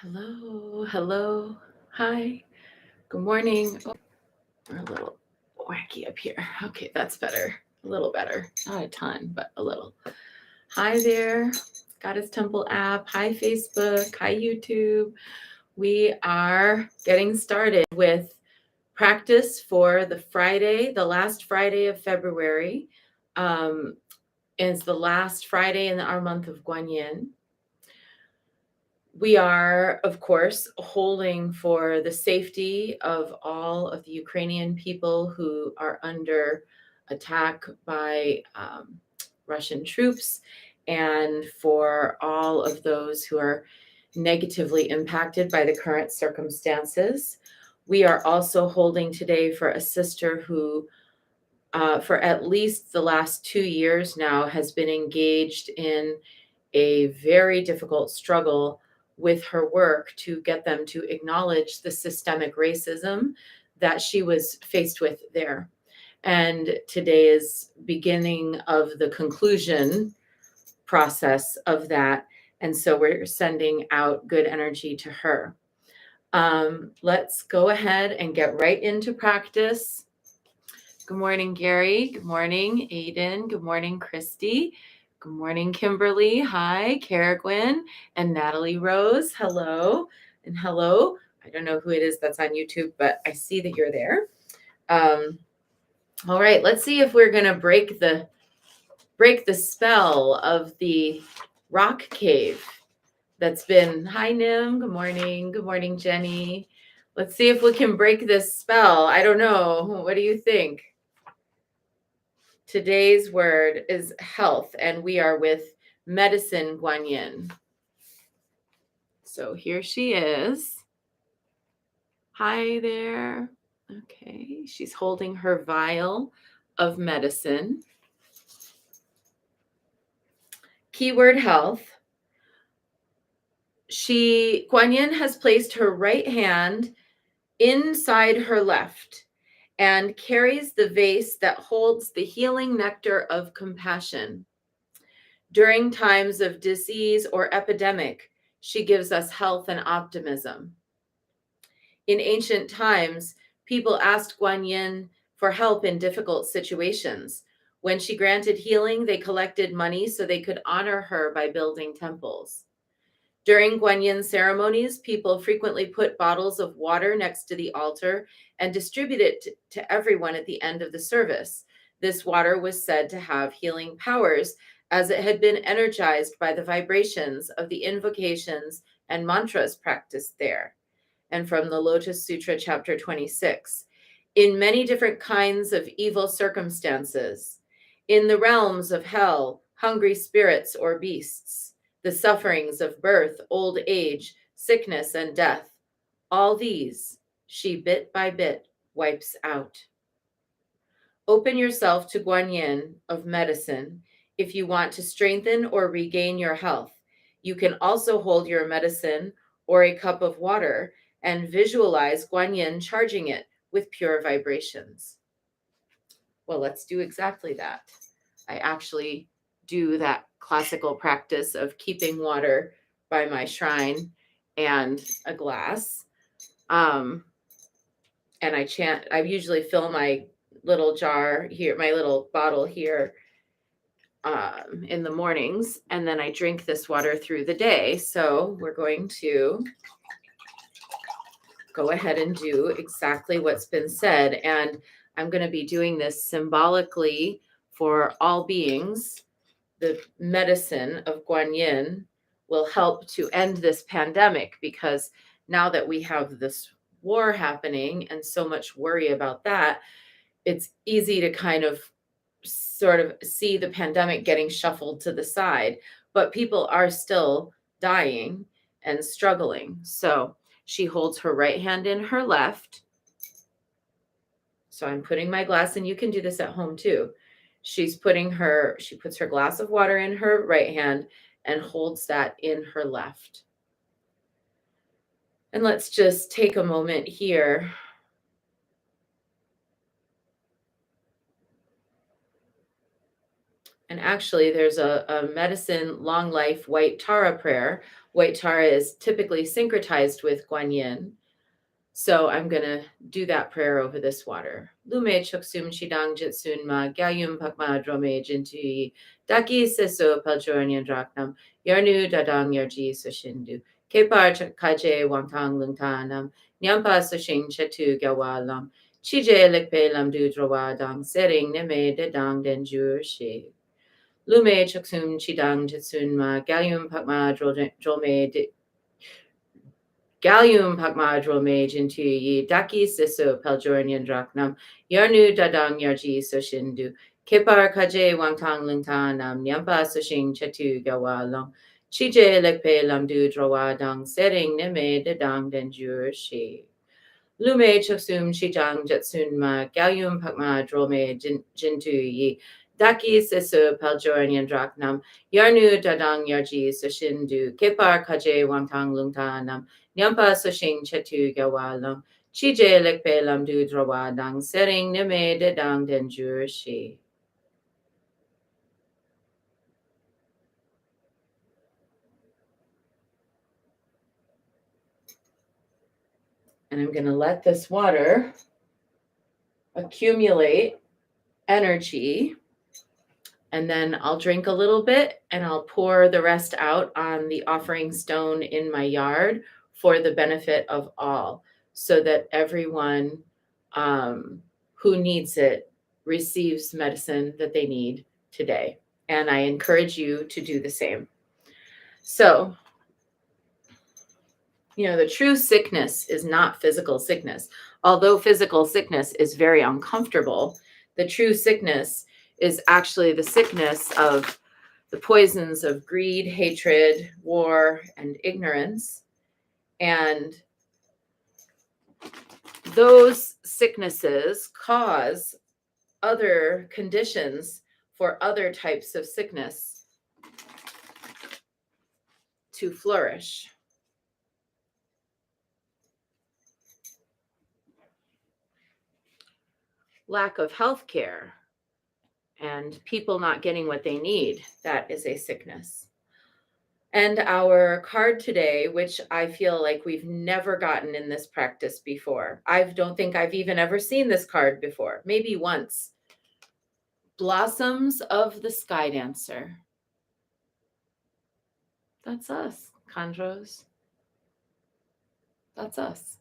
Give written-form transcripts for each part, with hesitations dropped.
Hello, hello, hi, good morning. Oh, we're a little wacky up here. Okay, that's better. A little better. Not a ton, but a little. Hi there, Goddess Temple app. Hi, Facebook. Hi, YouTube. We are getting started with practice for the last Friday of February. Um, it's the last Friday in our month of Guanyin. We are, of course, holding for the safety of all of the Ukrainian people who are under attack by Russian troops, and for all of those who are negatively impacted by the current circumstances. We are also holding today for a sister who, for at least the last 2 years now, has been engaged in a very difficult struggle with her work to get them to acknowledge the systemic racism that she was faced with there. And today is beginning of the conclusion process of that. And so we're sending out good energy to her. Let's go ahead and get right into practice. Good morning, Gary. Good morning, Aiden. Good morning, Christy. Good morning, Kimberly. Hi, Caragwin and Natalie Rose. Hello. And hello. I don't know who it is that's on YouTube, but I see that you're there. All right, let's see if we're gonna break the spell of the rock cave that's been. Hi, Nim. Good morning. Good morning, Jenny. Let's see if we can break this spell. I don't know. What do you think? Today's word is health, and we are with Medicine Guanyin. So here she is. Hi there. Okay, she's holding her vial of medicine. Keyword health. Guanyin has placed her right hand inside her left and carries the vase that holds the healing nectar of compassion. During times of disease or epidemic, she gives us health and optimism. In ancient times, people asked Guanyin for help in difficult situations. When she granted healing, they collected money so they could honor her by building temples. During Guanyin ceremonies, people frequently put bottles of water next to the altar and distribute it to everyone at the end of the service. This water was said to have healing powers, as it had been energized by the vibrations of the invocations and mantras practiced there. And from the Lotus Sutra, chapter 26. In many different kinds of evil circumstances, in the realms of hell, hungry spirits or beasts, the sufferings of birth, old age, sickness, and death, all these she bit by bit wipes out. Open yourself to Guanyin of medicine if you want to strengthen or regain your health. You can also hold your medicine or a cup of water and visualize Guanyin charging it with pure vibrations. Well, let's do exactly that. I actually do that classical practice of keeping water by my shrine and a glass. And I chant, I usually fill my little jar here, my little bottle here in the mornings, and then I drink this water through the day. So we're going to go ahead and do exactly what's been said. And I'm going to be doing this symbolically for all beings. The medicine of Guanyin will help to end this pandemic, because now that we have this war happening and so much worry about that, it's easy to kind of sort of see the pandemic getting shuffled to the side, but people are still dying and struggling. So she holds her right hand in her left. So I'm putting my glass, and you can do this at home too. She puts her glass of water in her right hand and holds that in her left. And let's just take a moment here And actually, there's a medicine long life white Tara prayer. White Tara is typically syncretized with Guanyin. So I'm going to do that prayer over this water. Lume choksum chidang jitsun ma gyayum pakma drome jinti daki seso paljornyan draknam yarnu dadang yarji sushindu kepar kaje wangtang lungtanam nyampa sushin chetu gawalam chije likpe lamdu drowadang sering neme dedang denjur shi. Lume choksum chidang jitsun ma gyayum pakma drome Gallium pakmadro mage into ye daki siso peljornian draknam yarnu dadang yarji soshindu kepar kaje wangtang lungtan nam nyampa soshing chetu gawalam chije lekpe lamdu drowadang sering neme dedang denjur shi. Lume choksum chijang jetsun ma gallium pakma drome jintu yi daki sisu paljornian draknam yarnu dadang yarji soshindu kepar kaje wangtang lungta nam nyampa soshing chetu gawalam chije lekpe lamdu drowadang sering neme dedang denjur shi. And I'm going to let this water accumulate energy. And then I'll drink a little bit and I'll pour the rest out on the offering stone in my yard for the benefit of all, so that everyone who needs it receives medicine that they need today. And I encourage you to do the same. So, the true sickness is not physical sickness. Although physical sickness is very uncomfortable, the true sickness is actually the sickness of the poisons of greed, hatred, war, and ignorance. And those sicknesses cause other conditions for other types of sickness to flourish. Lack of health care and people not getting what they need, that is a sickness. And our card today, which I feel like we've never gotten in this practice before. I don't think I've even ever seen this card before, maybe once. Blossoms of the Sky Dancer. That's us, Chondros. That's us.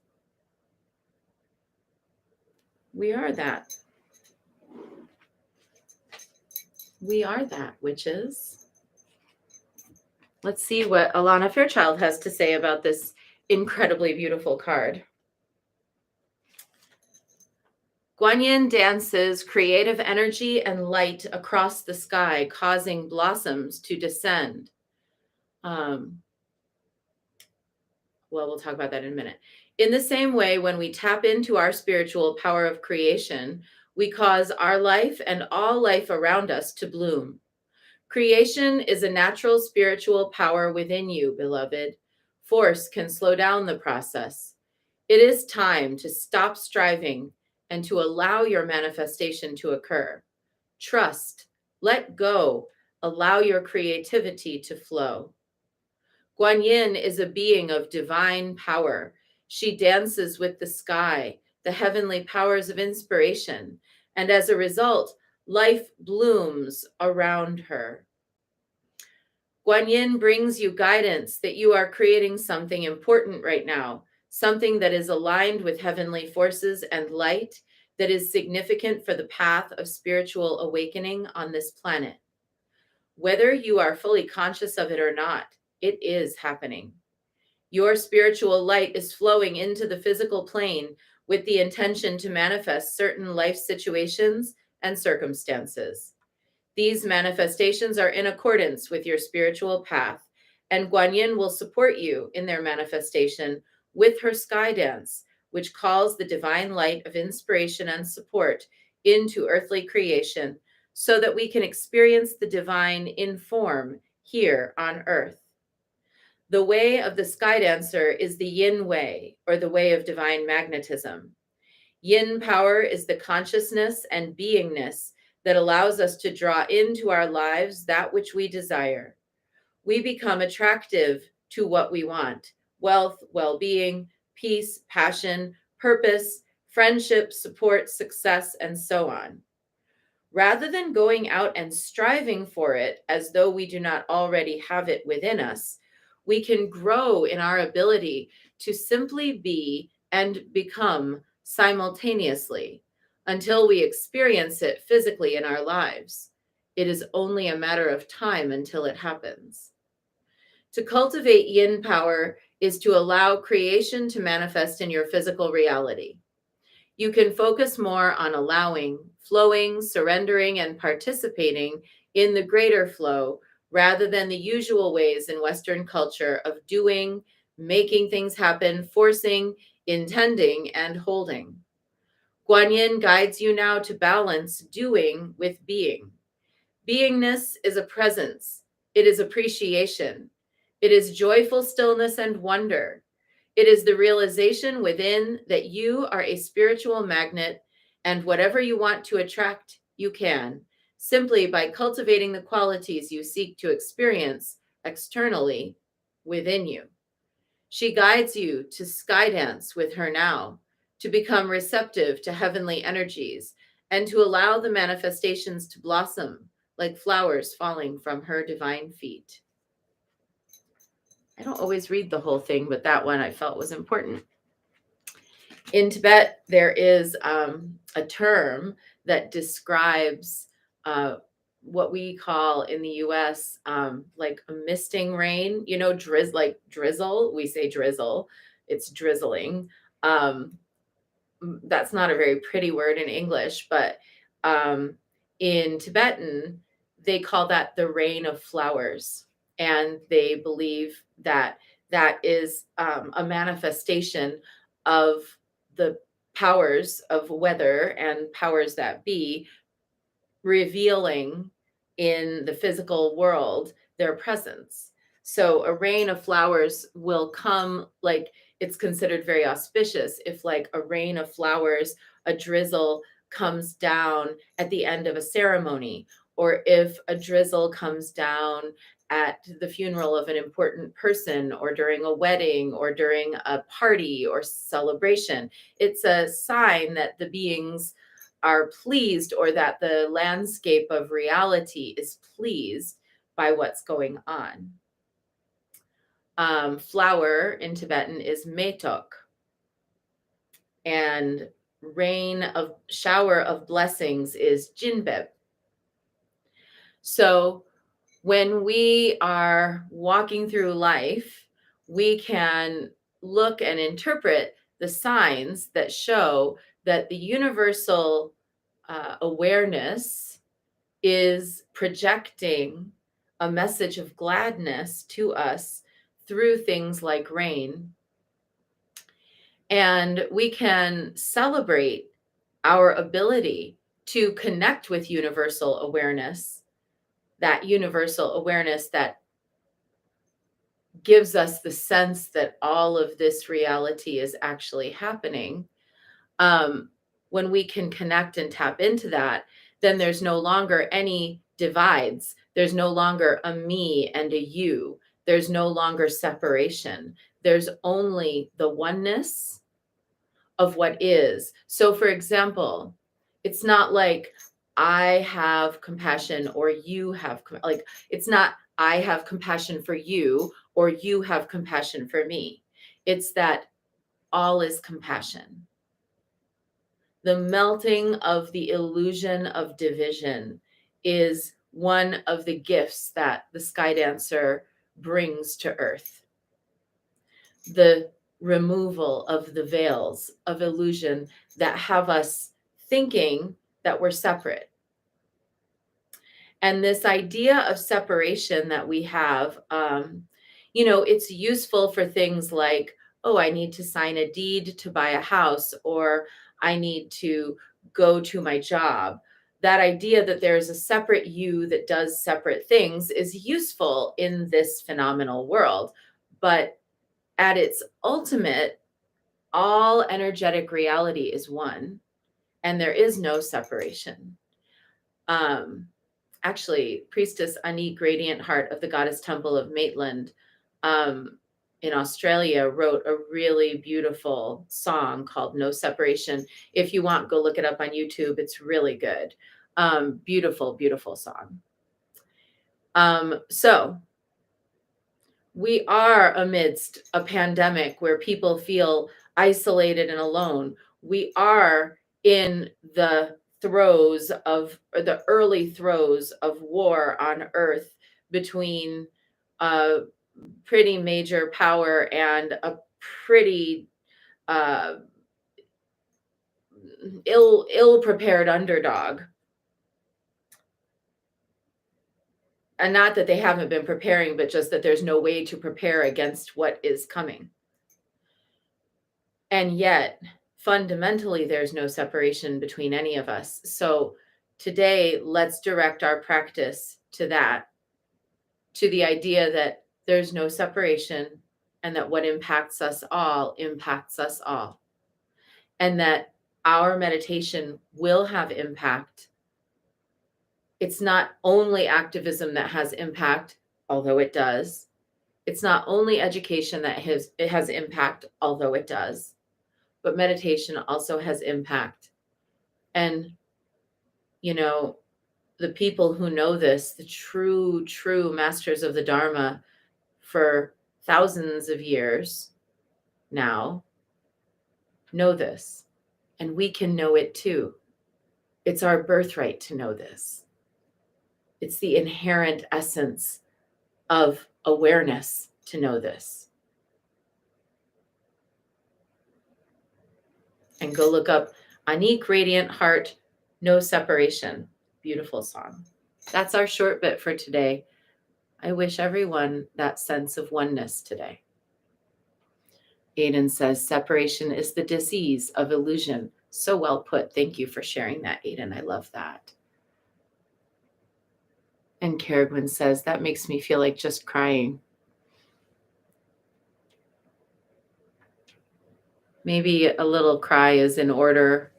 We are that. We are that, witches. Let's see what Alana Fairchild has to say about this incredibly beautiful card. Guanyin dances creative energy and light across the sky, causing blossoms to descend. We'll talk about that in a minute. In the same way, when we tap into our spiritual power of creation, we cause our life and all life around us to bloom. Creation is a natural spiritual power within you, beloved. Force can slow down the process. It is time to stop striving and to allow your manifestation to occur. Trust, let go, allow your creativity to flow. Guanyin is a being of divine power. She dances with the sky, the heavenly powers of inspiration, and as a result, life blooms around her. Guanyin brings you guidance that you are creating something important right now, something that is aligned with heavenly forces and light, that is significant for the path of spiritual awakening on this planet. Whether you are fully conscious of it or not, it is happening. Your spiritual light is flowing into the physical plane with the intention to manifest certain life situations and circumstances. These manifestations are in accordance with your spiritual path, and Guanyin will support you in their manifestation with her sky dance, which calls the divine light of inspiration and support into earthly creation so that we can experience the divine in form here on earth. The way of the sky dancer is the yin way, or the way of divine magnetism. Yin power is the consciousness and beingness that allows us to draw into our lives that which we desire. We become attractive to what we want: wealth, well being, peace, passion, purpose, friendship, support, success, and so on. Rather than going out and striving for it as though we do not already have it within us, we can grow in our ability to simply be and become simultaneously until we experience it physically in our lives. It is only a matter of time until it happens. To cultivate yin power is to allow creation to manifest in your physical reality. You can focus more on allowing, flowing, surrendering, and participating in the greater flow rather than the usual ways in Western culture of doing, making things happen, forcing, intending, and holding. Guanyin guides you now to balance doing with being. Beingness is a presence. It is appreciation. It is joyful stillness and wonder. It is the realization within that you are a spiritual magnet, and whatever you want to attract, you can, simply by cultivating the qualities you seek to experience externally within you. She guides you to skydance with her now, to become receptive to heavenly energies, and to allow the manifestations to blossom like flowers falling from her divine feet. I don't always read the whole thing, but that one I felt was important. In Tibet, there is a term that describes what we call in the US like a misting rain, like drizzle. We say drizzle, it's drizzling. Um, that's not a very pretty word in English, but in Tibetan, they call that the rain of flowers. And they believe that that is a manifestation of the powers of weather and powers that be revealing in the physical world their presence. So a rain of flowers will come, like it's considered very auspicious if like a rain of flowers, a drizzle comes down at the end of a ceremony, or if a drizzle comes down at the funeral of an important person, or during a wedding, or during a party or celebration. It's a sign that the beings are pleased, or that the landscape of reality is pleased by what's going on. Flower in Tibetan is metok, and shower of blessings is jinbeb. So when we are walking through life, we can look and interpret the signs that show that the universal awareness is projecting a message of gladness to us through things like rain. And we can celebrate our ability to connect with universal awareness, that universal awareness that gives us the sense that all of this reality is actually happening. When we can connect and tap into that, then there's no longer any divides. There's no longer a me and a you. There's no longer separation. There's only the oneness of what is. So, for example, it's not like I have compassion or you have, like, it's not I have compassion for you or you have compassion for me. It's that all is compassion. The melting of the illusion of division is one of the gifts that the sky dancer brings to earth. The removal of the veils of illusion that have us thinking that we're separate. And this idea of separation that we have, it's useful for things like, oh, I need to sign a deed to buy a house, or I need to go to my job. That idea that there's a separate you that does separate things is useful in this phenomenal world. But at its ultimate, all energetic reality is one, and there is no separation. Actually, Priestess Anik Radiant Heart of the Goddess Temple of Maitland in Australia wrote a really beautiful song called No Separation. If you want, go look it up on YouTube. It's really good. Beautiful, beautiful song. So we are amidst a pandemic where people feel isolated and alone. We are in the throes of, or the early throes of war on Earth between a pretty major power and a pretty uh, ill prepared underdog. And not that they haven't been preparing, but just that there's no way to prepare against what is coming. And yet, fundamentally, there's no separation between any of us. So today, let's direct our practice to that, to the idea that there's no separation and that what impacts us all impacts us all. And that our meditation will have impact. It's not only activism that has impact, although it does. It's not only education that has impact, although it does. But meditation also has impact. And, you know, the people who know this, the true masters of the Dharma for thousands of years now, know this. And we can know it too. It's our birthright to know this. It's the inherent essence of awareness to know this. And go look up Anik Radiant Heart, No Separation. Beautiful song. That's our short bit for today. I wish everyone that sense of oneness today. Aiden says, separation is the disease of illusion. So well put. Thank you for sharing that, Aiden. I love that. And Caragwin says, that makes me feel like just crying. Maybe a little cry is in order.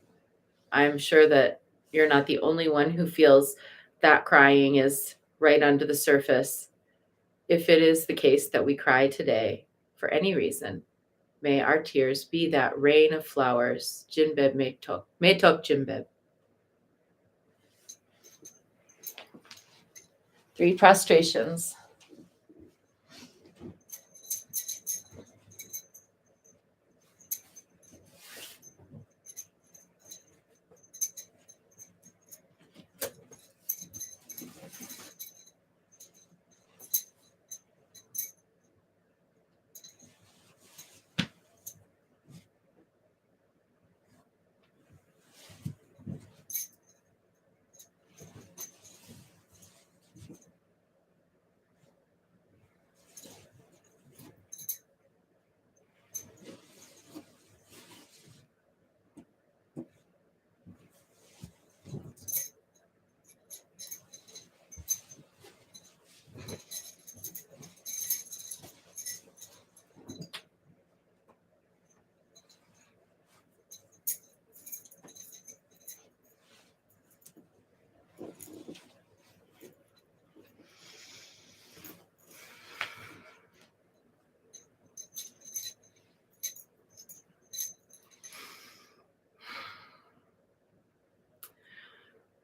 I'm sure that you're not the only one who feels that crying is right under the surface. If it is the case that we cry today for any reason, may our tears be that rain of flowers. Jinbeb Metok Jinbeb. 3 prostrations.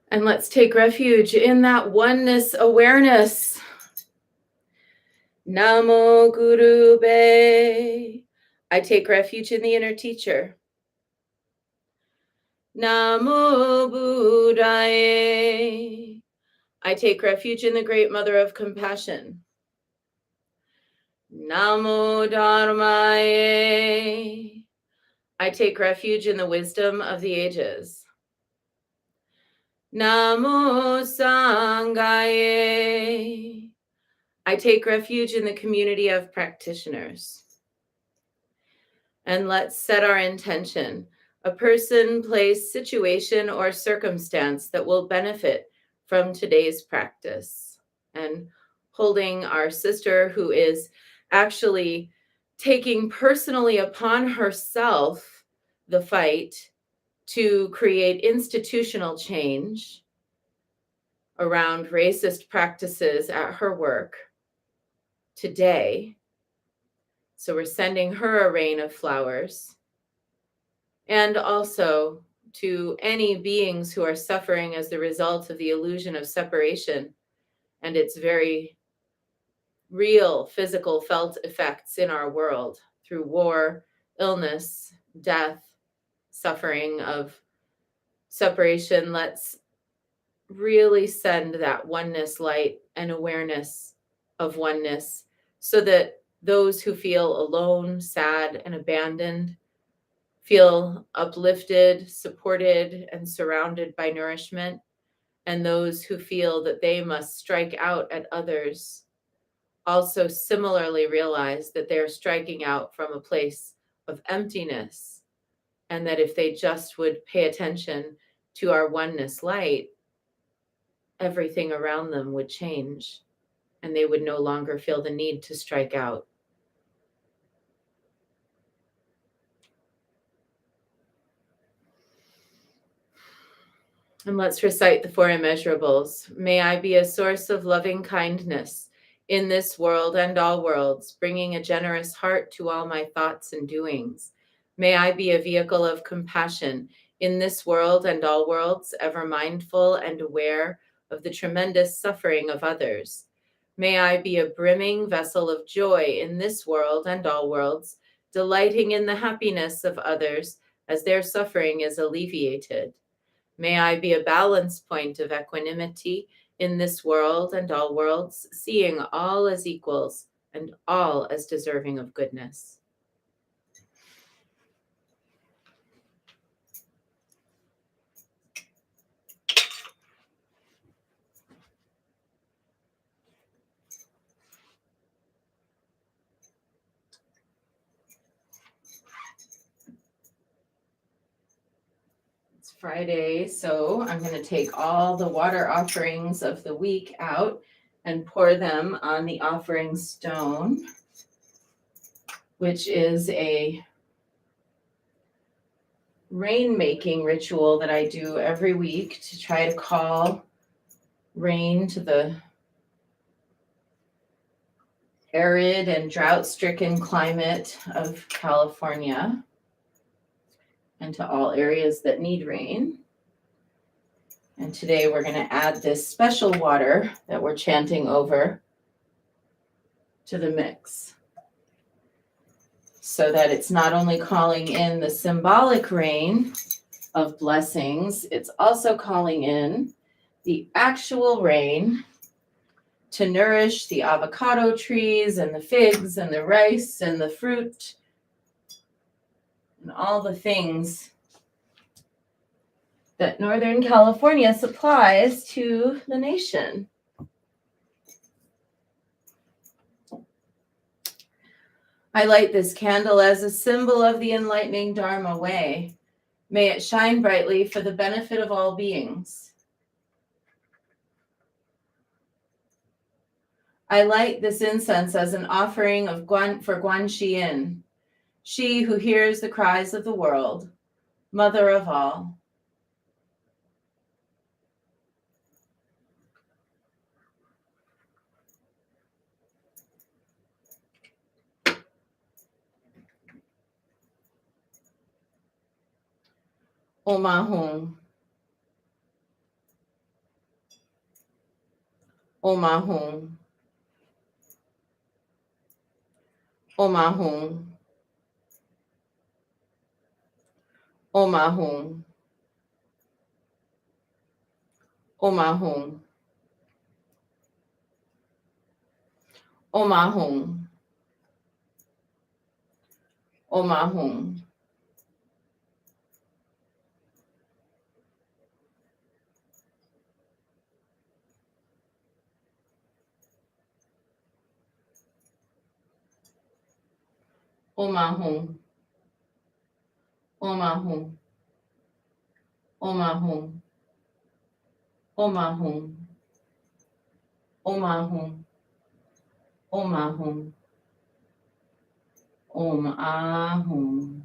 And let's take refuge in that oneness awareness. Namo Guru Be. I take refuge in the inner teacher. Namo Buddhaye. I take refuge in the great mother of compassion. Namo Dharmaye. I take refuge in the wisdom of the ages. Namo Sanghaye. I take refuge in the community of practitioners. And let's set our intention, a person, place, situation, or circumstance that will benefit from today's practice. And holding our sister who is actually taking personally upon herself the fight to create institutional change around racist practices at her work today. So we're sending her a rain of flowers. And also to any beings who are suffering as the result of the illusion of separation and its very real physical felt effects in our world through war, illness, death, suffering of separation. Let's really send that oneness light and awareness of oneness so that those who feel alone, sad, and abandoned feel uplifted, supported, and surrounded by nourishment, and those who feel that they must strike out at others also similarly realize that they're striking out from a place of emptiness, and that if they just would pay attention to our oneness light, everything around them would change and they would no longer feel the need to strike out. And let's recite the Four Immeasurables. May I be a source of loving kindness in this world and all worlds, bringing a generous heart to all my thoughts and doings. May I be a vehicle of compassion in this world and all worlds, ever mindful and aware of the tremendous suffering of others. May I be a brimming vessel of joy in this world and all worlds, delighting in the happiness of others as their suffering is alleviated. May I be a balance point of equanimity in this world and all worlds, seeing all as equals and all as deserving of goodness. It's Friday, so I'm going to take all the water offerings of the week out and pour them on the offering stone, which is a rain-making ritual that I do every week to try to call rain to the arid and drought-stricken climate of California and to all areas that need rain. And today we're going to add this special water that we're chanting over to the mix, so that it's not only calling in the symbolic rain of blessings, it's also calling in the actual rain to nourish the avocado trees and the figs and the rice and the fruit and all the things that Northern California supplies to the nation. I light this candle as a symbol of the enlightening Dharma way. May it shine brightly for the benefit of all beings. I light this incense as an offering of for Guanxian, she who hears the cries of the world, mother of all. Omahum. Omahum. Omahum. Omahum. Omahum. Omahum. Omahum. Omahum. Omahum. Omahum. Omahum. Omahum. Omahum. Om Ahum.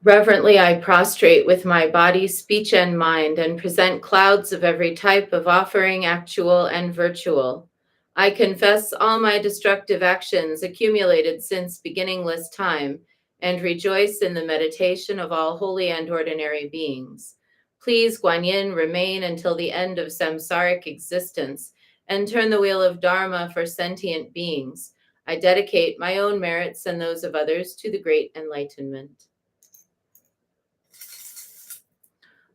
Reverently, I prostrate with my body, speech, and mind, and present clouds of every type of offering, actual and virtual. I confess all my destructive actions accumulated since beginningless time, and rejoice in the meditation of all holy and ordinary beings. Please, Guanyin, remain until the end of samsaric existence, and turn the wheel of Dharma for sentient beings. I dedicate my own merits and those of others to the great enlightenment.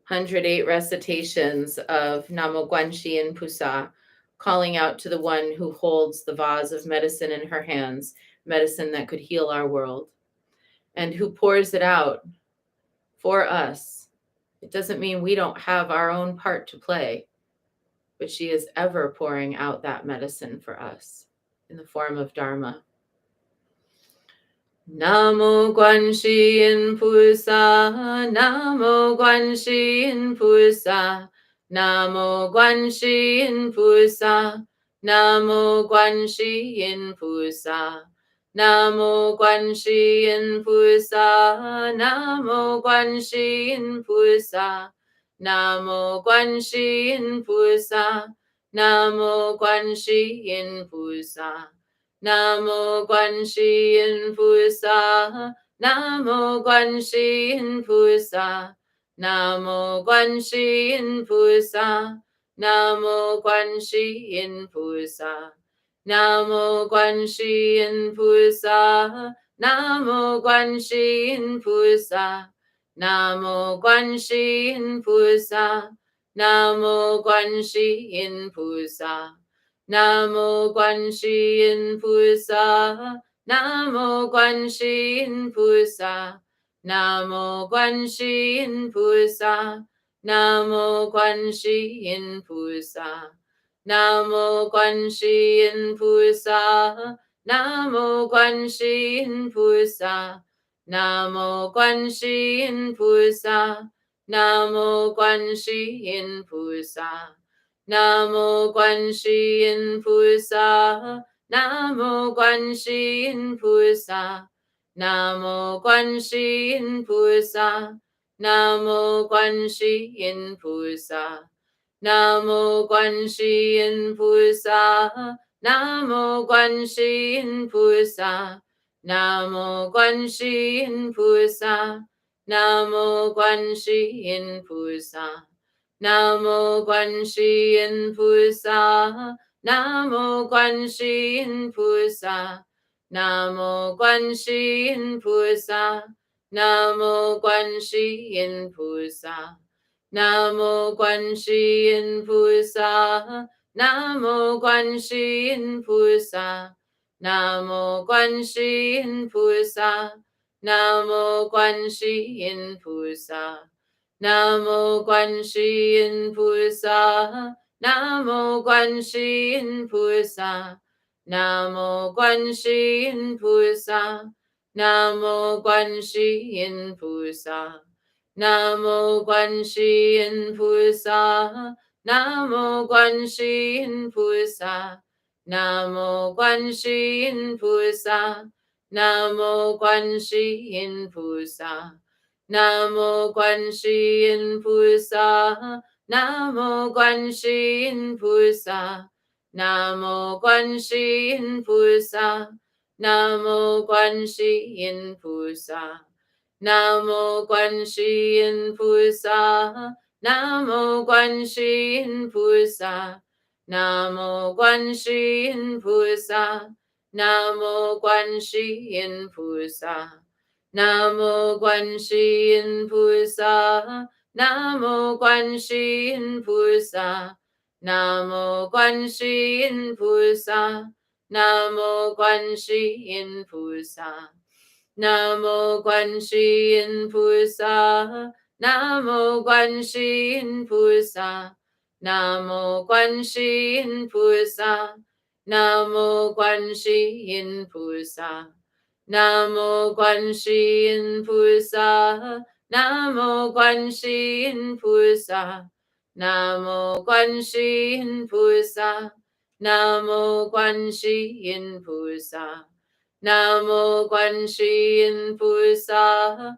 108 recitations of Namo Guanxi and Pusa, calling out to the one who holds the vase of medicine in her hands, medicine that could heal our world, and who pours it out for us. It doesn't mean we don't have our own part to play, but she is ever pouring out that medicine for us in the form of Dharma. Namo Guanxi in Pusa, Namo Guanxi in Pusa, Namo Guanxi in Pusa, Namo Guanxi in Pusa, Namo Guanxi in Pusa, Namo Guanxi in Pusa, Namo Guanxi in Pusa, Namo Guanxi in Pusa. Namo Guanxi in Pusa, Namo Guanxi in Pusa, Namo Guanxi in Pusa, Namo Guanxi in Pusa, Namo Guanxi in Pusa, Namo Guanxi in Pusa, Namo Guanxi in Pusa, Namo Guanxi in Pusa. Namo Guanxi in Pusa, Namo Guanxi in Pusa, Namo Guanxi in Pusa, Namo Guanxi in Pusa, Namo Guanxi in Pusa, Namo Guanxi in Pusa, Namo Guanxi in Pusa, Namo Guanxi in Pusa. Namo Guanxi in Pusa, Namo Guanxi in Pusa, Namo Guanxi in Pusa, Namo Guanxi in Pusa, Namo Guanxi in Pusa, Namo Guanxi in Pusa, Namo Guanxi in Pusa, Namo Guanxi in Pusa. Namo Guanxi in Pusa, Namo Guanxi in Pusa, Namo Guanxi in Pusa, Namo Guanxi in Pusa, Namo Guanxi in Pusa, Namo Guanxi in Pusa, Namo Guanxi in Pusa, Namo Guanxi in Pusa. Namo Guanxi in Pusa, Namo Guanxi in Pusa, Namo Guanxi in Pusa, Namo Guanxi in Pusa, Namo Guanxi in Pusa, Namo Guanxi in Pusa, Namo Guanxi in Pusa, Namo Guanxi in Pusa. Namo Guanxi in Pusa, Namo Guanxi in Pusa, Namo Guanxi in Pusa, Namo Guanxi in Pusa, Namo Guanxi in Pusa, Namo Guanxi in Pusa, Namo Guanxi in Pusa, Namo Guanxi in Pusa. Namo Guanxi in Pusa, Namo Guanxi in Pusa, Namo Guanxi in Pusa, Namo Guanxi in Pusa, Namo Guanxi in Pusa, Namo Guanxi in Pusa, Namo Guanxi in Pusa, Namo Guanxi in Pusa. Namo Guanxi in Pusa, Namo Guanxi in Pusa, Namo Guanxi in Pusa, Namo Guanxi in Pusa, Namo Guanxi in Pusa,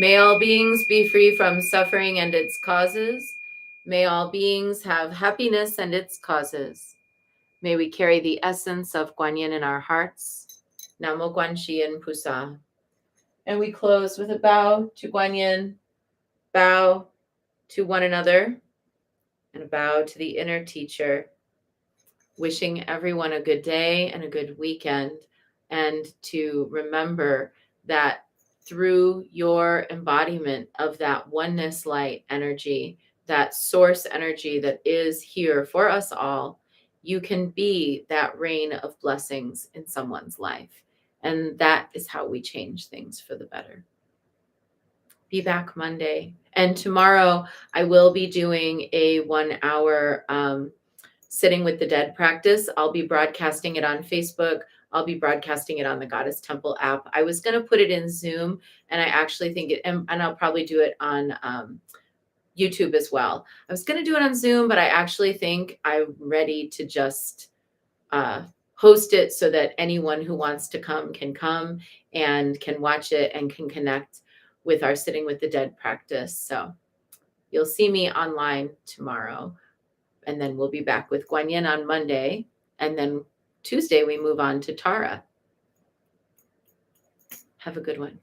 May all beings be free from suffering and its causes. May all beings have happiness and its causes. May we carry the essence of Guanyin in our hearts. Namo Guanxian Pusa. And we close with a bow to Guanyin, bow to one another, and a bow to the inner teacher. Wishing everyone a good day and a good weekend, and to remember that through your embodiment of that oneness light energy, that source energy that is here for us all, you can be that rain of blessings in someone's life. And that is how we change things for the better. Be back Monday. And tomorrow I will be doing a 1 hour Sitting with the Dead practice. I'll be broadcasting it on Facebook. I'll be broadcasting it on the Goddess Temple app. I was going to put it in Zoom, and I actually think it, and I'll probably do it on YouTube as well. I was going to do it on Zoom, but I actually think I'm ready to just host it so that anyone who wants to come and can watch it and can connect with our Sitting with the Dead practice. So you'll see me online tomorrow. And then we'll be back with Guanyin on Monday. And then Tuesday, we move on to Tara. Have a good one.